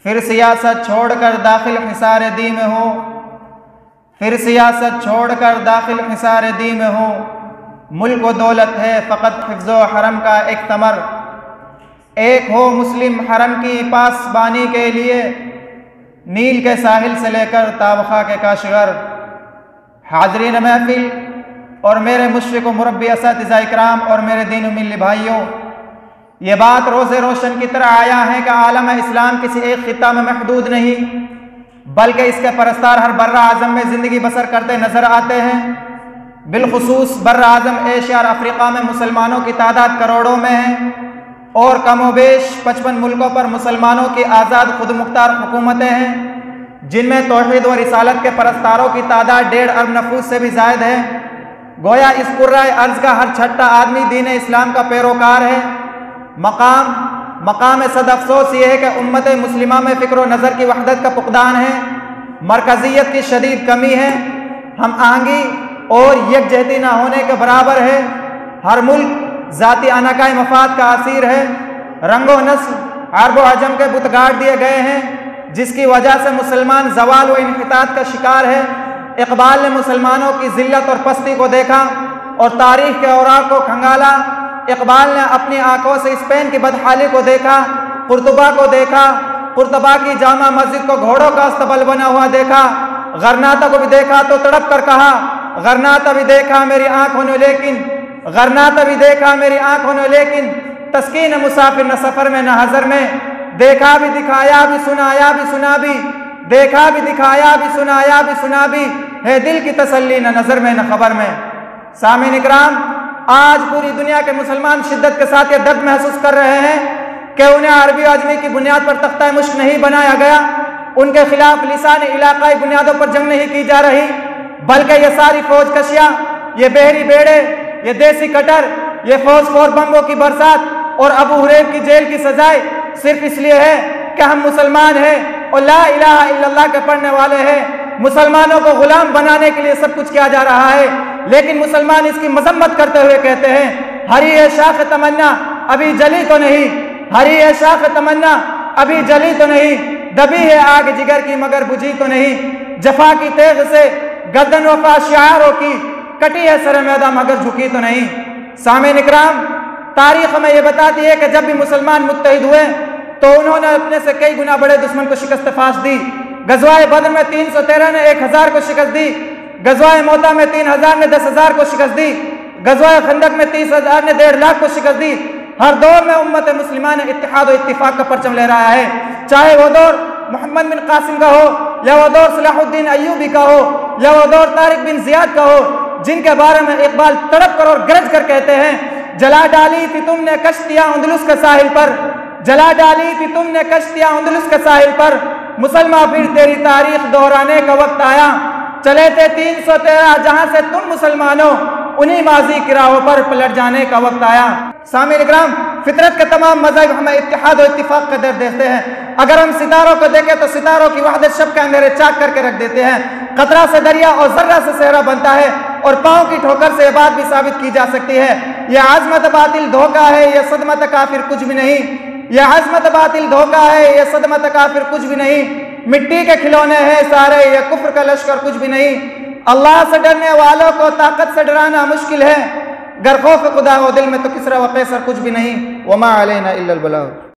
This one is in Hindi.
फिर सियासत छोड़कर दाखिल हिसार दी में हो, फिर सियासत छोड़कर दाखिल हिसार दी में हो। मुल्क व दौलत है फ़कत हिफ्ज़ो हरम का एक तमर। एक हो मुस्लिम हरम की पासबानी के लिए, नील के साहिल से लेकर ताबखा के काशगर। हाज़रीन महफिल और मेरे मुशफ़िक़ व मुरब्बी असातिज़ा इकराम और मेरे दीन व मिल्ली भाइयों, ये बात रोज़े रोशन की तरह आया है कि आलम इस्लाम किसी एक ख़ित्ता में महदूद नहीं, बल्कि इसके परस्तार हर बर्रा आज़म में ज़िंदगी बसर करते नज़र आते हैं। बिलखुसूस बर्रा आज़म एशिया और अफ्रीका में मुसलमानों की तादाद करोड़ों में है और कमोबेश 55 मुल्कों पर मुसलमानों की आज़ाद खुद मुख्तार हुकूमतें हैं, जिनमें तौहीद व रिसालत के परस्तारों की तादाद 1.5 अरब नफूस से भी ज़ायद है। गोया इस कुर्राए अर्ज़ का हर छठा आदमी दीन इस्लाम का पैरोकार है। मकाम सद अफसोस ये है कि उम्मत मुस्लिमा में फ़िक्र व नज़र की वहदत का फुक़दान है, मरकज़ियत की शदीद कमी है, हम आहंगी और यकजहती ना होने के बराबर है। हर मुल्क ज़ाती अनाकाई मफाद का असीर है। रंगो नस्ल अरब व अजम के बुत गाड़ दिए गए हैं, जिसकी वजह से मुसलमान जवाल व इन्हितात का शिकार है। इकबाल ने मुसलमानों की ज़िल्लत और पस्ती को देखा और तारीख़ के औराक को खंगाला। इकबाल ने अपनी आंखों से स्पेन की बदहाली को देखा, कुर्तुबा को देखा, कुर्तुबा की जामा मस्जिद को घोड़ों का अस्तबल बना हुआ देखा। गरनाता को भी देखा तो तड़प कर कहा, गरनाता भी देखा मेरी आंखों ने लेकिन, गरनाता भी देखा मेरी आंखों ने लेकिन, तस्कीन मुसाफिर न सफ़र में न हज़र में। देखा भी दिखाया भी सुनाया भी सुना भी, देखा भी दिखाया भी सुनाया भी सुना भी, है दिल की तसल्ली न नज़र में न खबर में। सामीन इकराम, आज पूरी दुनिया के मुसलमान शिद्दत के साथ ये दर्द महसूस कर रहे हैं कि उन्हें अरबी अजमी की बुनियाद पर तख्ता मुश्क नहीं बनाया गया, उनके खिलाफ लिसान इलाकाई बुनियादों पर जंग नहीं की जा रही, बल्कि ये सारी फौज कशियाँ, ये बहरी बेड़े, ये देसी कटर, ये फौज बम्बों की बरसात और अबू हुरैर की जेल की सजाएं सिर्फ इसलिए है कि हम मुसलमान हैं और ला इलाहा इल्लल्लाह के पढ़ने वाले हैं। मुसलमानों को गुलाम बनाने के लिए सब कुछ किया जा रहा है, लेकिन मुसलमान इसकी मजम्मत करते हुए कहते हैं, हरी है शाख तमन्ना अभी जली तो नहीं, हरी है शाख तमन्ना अभी जली तो नहीं, दबी है आग जिगर की मगर बुझी तो नहीं, जफा की तेग से गर्दन वफा शियारों की, कटी है सर मैदा मगर झुकी तो नहीं। सामीन इकराम, तारीख में यह बताती है कि जब भी मुसलमान मुत्तहिद हुए तो उन्होंने अपने से कई गुना बड़े दुश्मन को शिकस्त फाश दी। गज़वाए बद्र में 313 ने 1000 को शिकस्त दी, गज़वाए मोता में 3000 ने 10,000 को शिकस्त दी, गज़वाए खंदक में 30,000 ने 1.5 लाख को शिकस्त दी। हर दौर में उम्मत मुस्लिमा ने इत्तिहाद और इत्तिफाक का परचम लहराया है, चाहे वो दौर मोहम्मद बिन कासिम का हो, या वो दौर सलाहुद्दीन अय्यूबी का हो, या वो दौर तारिक बिन ज़ियाद का हो, जिनके बारे में इकबाल तड़प कर और गरज कर कहते हैं, जला डाली थी तुमने कश्तियाँ अंदलुस के साहिल पर, जला डाली थी तुमने कश्तियाँ अंदलुस के साहिल पर, मुसलमान फिर तेरी तारीख दोहराने का वक्त आया, चले थे 313 जहां से तुम मुसलमानों, उन्हीं माजी की राहों पर पलट जाने का वक्त आया। सामीन इकराम, फितरत के तमाम मज़हब हमें इत्तिहाद और इत्तिफाक का दर्द देते हैं। अगर हम सितारों को देखें तो सितारों की वहदत शब के अंधेरे चाक करके रख देते हैं। कतरा से दरिया और जर्रा से सहरा बनता है और पाँव की ठोकर से यह बात भी साबित की जा सकती है, यह आज़मत बातिल धोखा है, यह सदमत काफिर कुछ भी नहीं, यह अज़मत बातिल धोखा है, यह सदमत काफिर कुछ भी नहीं, मिट्टी के खिलौने हैं सारे, यह कुफ्र का लश्कर कुछ भी नहीं। अल्लाह से डरने वालों को ताकत से डराना मुश्किल है, गर खौफ खुदा हो दिल में तो किसरा व कैसर कुछ भी नहीं। वमा अलैना इल्लल बलाग।